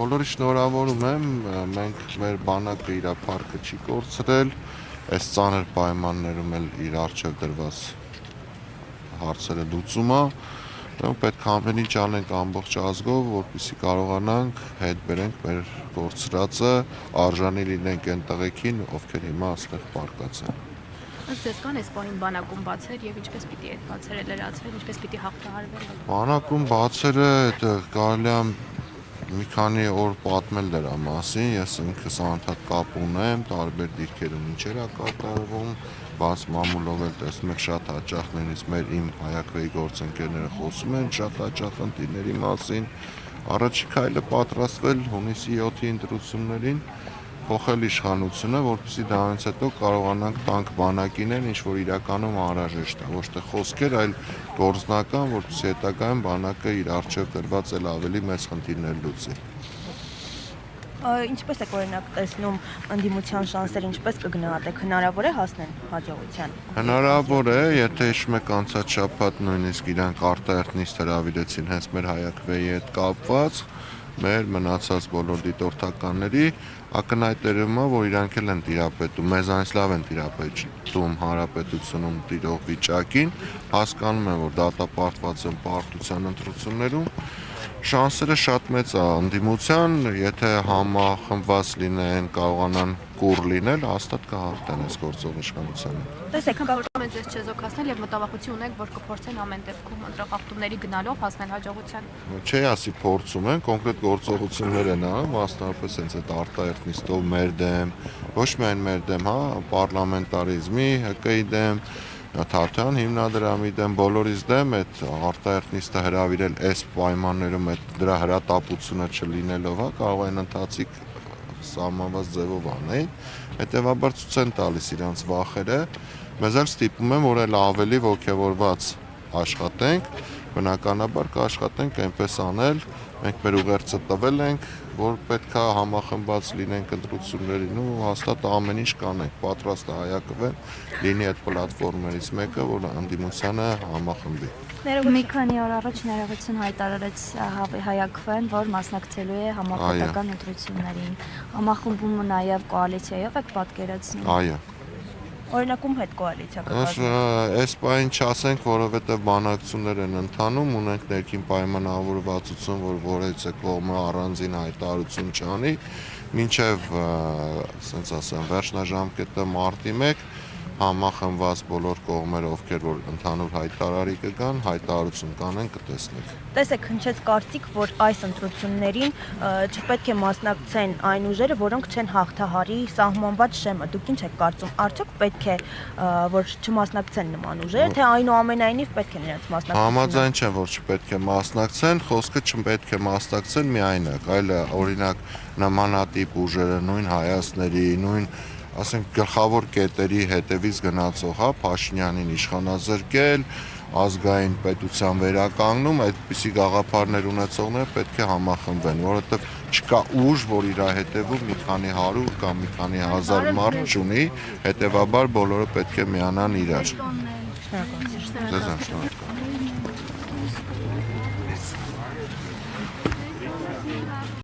Բոլորի շնորհավորում եմ, մենք մեր բանակը իր փառքը չի կորցրել, այս ծանր պայմաններում էլ իր առջև դրված հարցերը լուծում է, պետք է ամեն ինչ անենք ամբողջ ազգով, որպեսզի կարողանանք հետ բերենք մեր կորցրածը, արժանի լինենք այն տղեկին, ովքեր հիմա այստեղ պառկած են։ Ըստ ձեզ կան այս պահին բանակում բացեր եւ ինչպես պիտի այդ բացերը լրացվեն, ինչպես պիտի հաղթահարվեն։ Բանակում բացերը կարելի է մի քանի օր պատմել դրա մասին, ես ինքս անընդհատ կապ ունեմ, տարբեր դիրքերում ինչեր է կատարվում, բաց մամուլով էլ տեսնում եք շատ հաճախ նույնիսկ մեր իմ հայակվեի գործընկերները խոսում են շատ հաճախ խնդիրների մասին։ Առաջին քայլը պատրաստվել հունիսի 7-ի ընտրություններին, փոխել իշխանությունը, որպեսզի դրանից հետո կարողանանք տանք բանակին էլ ինչ որ իրականում անհրաժեշտ է, ոչ թե խոսքեր, այլ գործնական, որպեսզի հետագայում բանակը իր առջև դրված էլ ավելի մեծ խնդիրներ լուծի։ Ինչպես եք օրինակ տեսնում ընդդիմության շանսերը, ինչպես կգնահատեք, հնարավոր է հասնել հաջողության։ Հնարավոր է, եթե հիշում եք անցած շաբաթ նույնիսկ իրանք արտահերթ նիստ հրավիրեցին հենց մեր հայակվեի հետ կապված, մեր մնացած բոլոր դիտորդականների ակնհայտերում է, որ իրանք էլ են տիրապետում, մեզանից լավ են տիրապետում հանրապետությունում տիրող վիճակին, հասկանում են, որ դատապարտված են պարտության ընտրություններում, շանսերը շատ մեծ է ընդդիմության, եթե համախմբված լինեն, կարողանան կուռ լինել, հաստատ կհաղթեն այս գործող իշխանությանը։ Տեսեք, փորձում են ձեզ չեզոքացնել եւ մտավախություն ունեք, որ կփորձեն ամեն դեպքում ընտրախախտումների գնալով հասնել հաջողության։ Չի ասի փորձում են, կոնկրետ գործողություններ են անում, մասնավորապես հենց այդ արտահերթ նիստով մեր դեմ, ոչ միայն մեր դեմ, պարլամենտարիզմի, ՀԿ-ի դեմ, Թարթյան հիմնադրամի դեմ, բոլորիս դեմ այդ արտահերթ նիստը հրավիրել այս պայմաններում այդ դրա հրատապությունը չլինելով, կարող են ընթացիկ սահմանված ձևով անեն, հետևաբար ցույց են տալիս իրանց վախերը, մեզ էլ ստիպում են, որ էլ ավելի ոգևորված աշխատենք, բնականաբար կաշխատենք այնպես անել, մենք մեր ուղերձը տվել ենք, որ պետք է համախմբված լինենք ընտրություններին ու հաստատ ամեն ինչ կանենք, պատրաստ է հայակվեն, լինի այդ պլատֆորմներից մեկը, որ ընդդիմությանը համախմբի։ Մի քանի օր առաջ ներողություն հայտարարեց հայակվեն, որ մասնակցելու է համապետական ընտրություններին։ Համախմբումը նաև կոալիցիայով եք պատկերացնում։ Այո։ Օրինակում հետ կոալիցիա կկազմի։ Այս պահին չասենք, որովհետև բանակցություններ են ընթանում, ունենք ներքին պայմանավորվածություն, որ որևէ կողմը առանձին հայտարարություն չանի, մինչև, ասենց ասեմ, վերջնաժամկետը մարտի 1 համախմբված բոլոր կողմերը, ովքեր որ ընդհանուր հայտարարի կգան, հայտարարություն կանեն, կտեսնենք։ Տեսեք, հնչեց կարծիք, որ այս ընտրություններին չպետք է մասնակցեն այն ուժերը, որոնք չեն հաղթահարի սահմանված շեմը։ Դուք ինչ եք կարծում, արդյոք պետք է որ չմասնակցեն նման ուժերը, թե այնուամենայնիվ պետք է նրանց մասնակցեն։ Համաձայն չեմ, որ չպետք է մասնակցեն, խոսքը չպետք է մասնակցեն միայնակ, այլ օրինակ նմանատիպ ուժերը, նույն հայացների, նույն ասենք գլխավոր կետերի հետևից գնացող, Փաշինյանին իշխանազրկել, ազգային պետության վերականգնում, այդպիսի գաղափարներ ունեցողները պետք է համախմբվեն, որովհետև չկա ուժ, որ իր հետևում մի քանի 100 կամ մի քանի 1000 մարդ չունի, հետևաբար բոլորը պետք է միանան իրար։ Շնորհակալություն։ Ձեզ շնորհակալ։